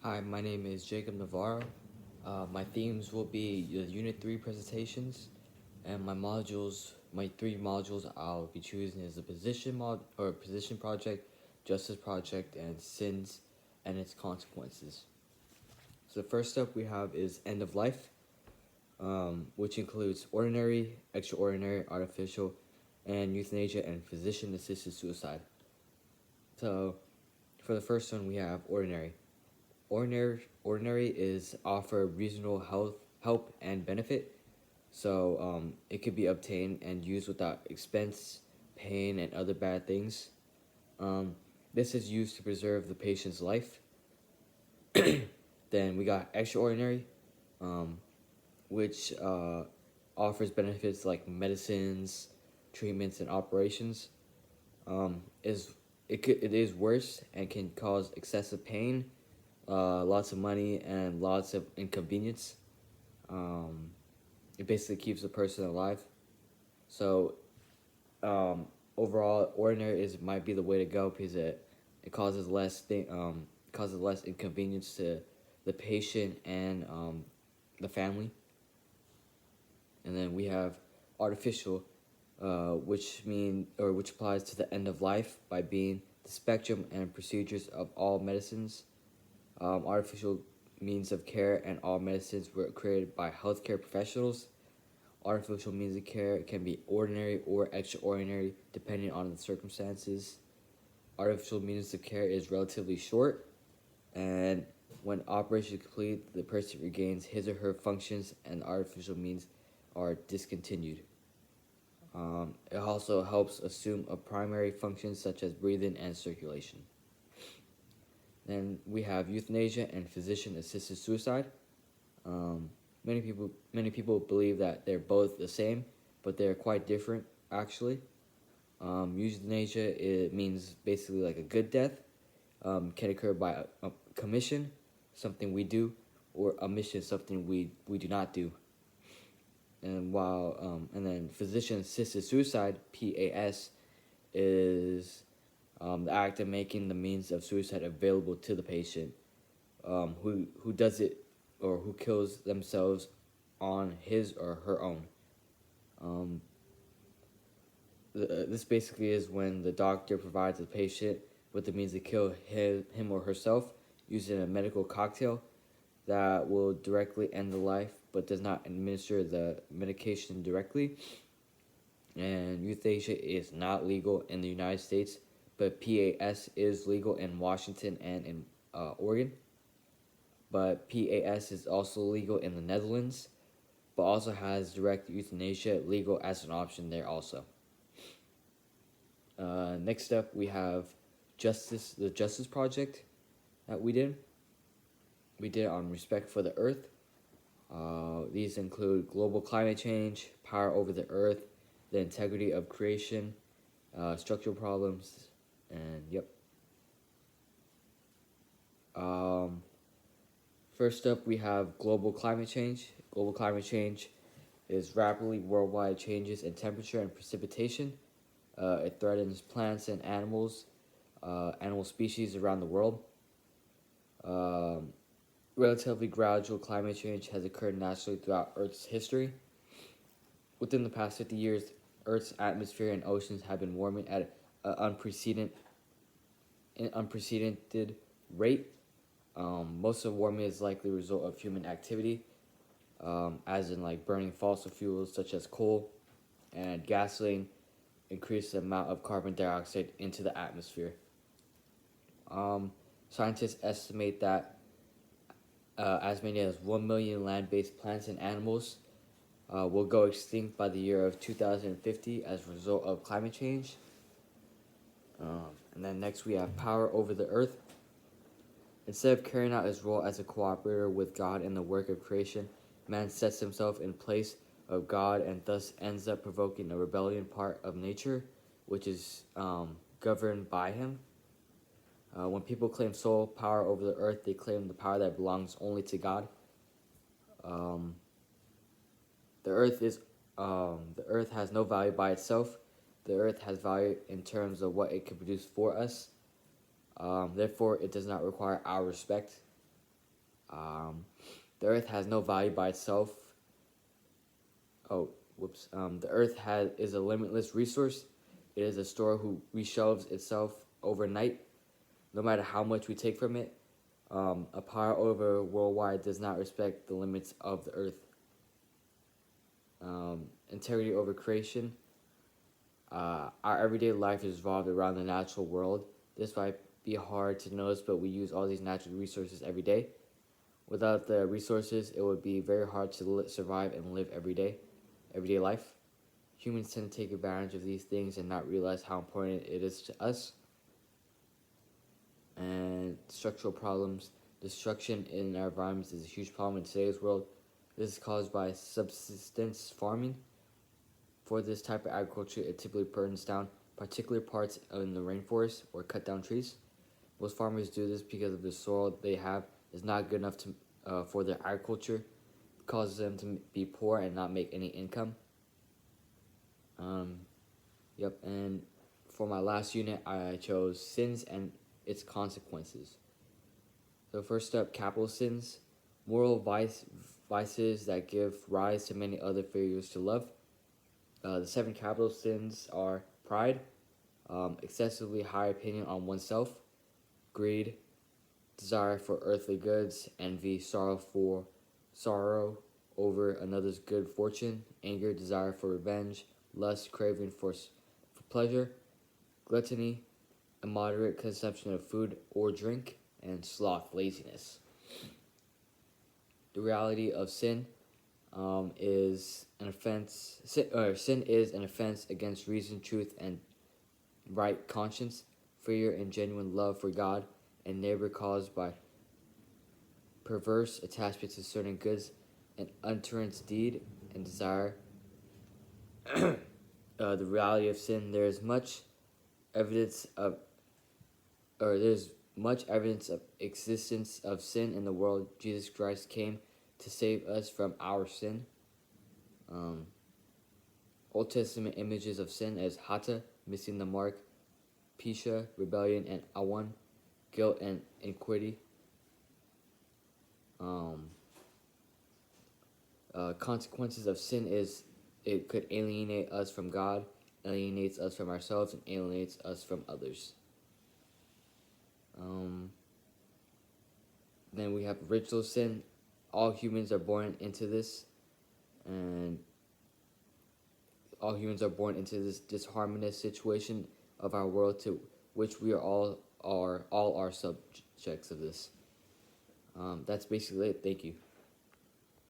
Hi, my name is Jacob Navarro. My themes will be the Unit 3 presentations, and my three modules I'll be choosing is the position project, justice project, and sins and its consequences. So the first step we have is end of life, which includes ordinary, extraordinary, artificial, and euthanasia and physician-assisted suicide. So for the first one, we have ordinary. Ordinary is offer reasonable help and benefit, so it could be obtained and used without expense, pain, and other bad things. Um, this is used to preserve the patient's life. Then we got extraordinary, um, which offers benefits like medicines, treatments, and operations. Is it is worse and can cause excessive pain, lots of money, and lots of inconvenience. Um, it basically keeps the person alive. So overall, ordinary is might be the way to go because it causes less inconvenience to the patient and the family. And then we have artificial, which applies to the end of life by being the spectrum and procedures of all medicines. Artificial means of care and all medicines were created by healthcare professionals. Artificial means of care can be ordinary or extraordinary depending on the circumstances. Artificial means of care is relatively short, and when operation is complete, the person regains his or her functions, and artificial means are discontinued. It also helps assume a primary function such as breathing and circulation. Then we have euthanasia and physician-assisted suicide. Um, many people believe that they're both the same, but they're quite different actually. Euthanasia it means basically like a good death. Can occur by a commission, something we do, or omission, something we do not do. And then physician-assisted suicide (PAS) is the act of making the means of suicide available to the patient, who does it or who kills themselves on his or her own. Um, this basically is when the doctor provides the patient with the means to kill him or herself using a medical cocktail that will directly end the life but does not administer the medication directly. And euthanasia is not legal in the United States, but PAS is legal in Washington and in Oregon. But PAS is also legal in the Netherlands, but also has direct euthanasia legal as an option there also. Next up, we have the Justice Project that we did. We did on respect for the Earth. These include global climate change, power over the Earth, the integrity of creation, structural problems, and yep. Um, First up, we have global climate change. Global climate change is rapidly worldwide changes in temperature and precipitation. It threatens plants and animal species around the world. Um, Relatively gradual climate change has occurred naturally throughout Earth's history. Within the past 50 years, Earth's atmosphere and oceans have been warming at an unprecedented rate. Most of warming is likely a result of human activity, as in like burning fossil fuels such as coal and gasoline, increase the amount of carbon dioxide into the atmosphere. Um, Scientists estimate that as many as 1 million land-based plants and animals will go extinct by the year of 2050 as a result of climate change. And then next we have power over the earth. Instead of carrying out his role as a cooperator with God in the work of creation, man sets himself in place of God and thus ends up provoking a rebellion part of nature, which is governed by him. When people claim sole power over the earth, they claim the power that belongs only to God. Um, the earth is the earth has no value by itself. The earth has value in terms of what it can produce for us. Therefore, it does not require our respect. The earth has no value by itself. Oh, whoops. The earth is a limitless resource. It is a store who reshelves itself overnight, no matter how much we take from it. A power over worldwide does not respect the limits of the earth. Integrity over creation. Our everyday life is revolved around the natural world. This might be hard to notice, but we use all these natural resources every day. Without the resources, it would be very hard to survive and live everyday life. Humans tend to take advantage of these things and not realize how important it is to us. And structural problems. Destruction in our environments is a huge problem in today's world. This is caused by subsistence farming. For this type of agriculture, it typically burns down particular parts in the rainforest or cut down trees. Most farmers do this because of the soil they have is not good enough for their agriculture. It causes them to be poor and not make any income. Yep, and for my last unit, I chose sins and its consequences. So first up, capital sins, moral vices that give rise to many other failures to love. The 7 capital sins are pride, excessively high opinion on oneself, greed, desire for earthly goods, envy, sorrow over another's good fortune, anger, desire for revenge, lust, craving for pleasure, gluttony, immoderate consumption of food or drink, and sloth, laziness. The reality of sin is an offense. Sin is an offense against reason, truth, and right conscience, fear, and genuine love for God and neighbor caused by perverse attachment to certain goods, an utterance deed, and desire. The reality of sin. There's much evidence of existence of sin in the world. Jesus Christ came to save us from our sin. Old Testament images of sin as hata, missing the mark, pisha, rebellion, and awan, guilt and iniquity. Consequences of sin is it could alienate us from God, alienates us from ourselves, and alienates us from others. Then we have original sin. All humans are born into this, and all humans are born into this disharmonious situation of our world, to which we are all subjects of this. That's basically it. Thank you.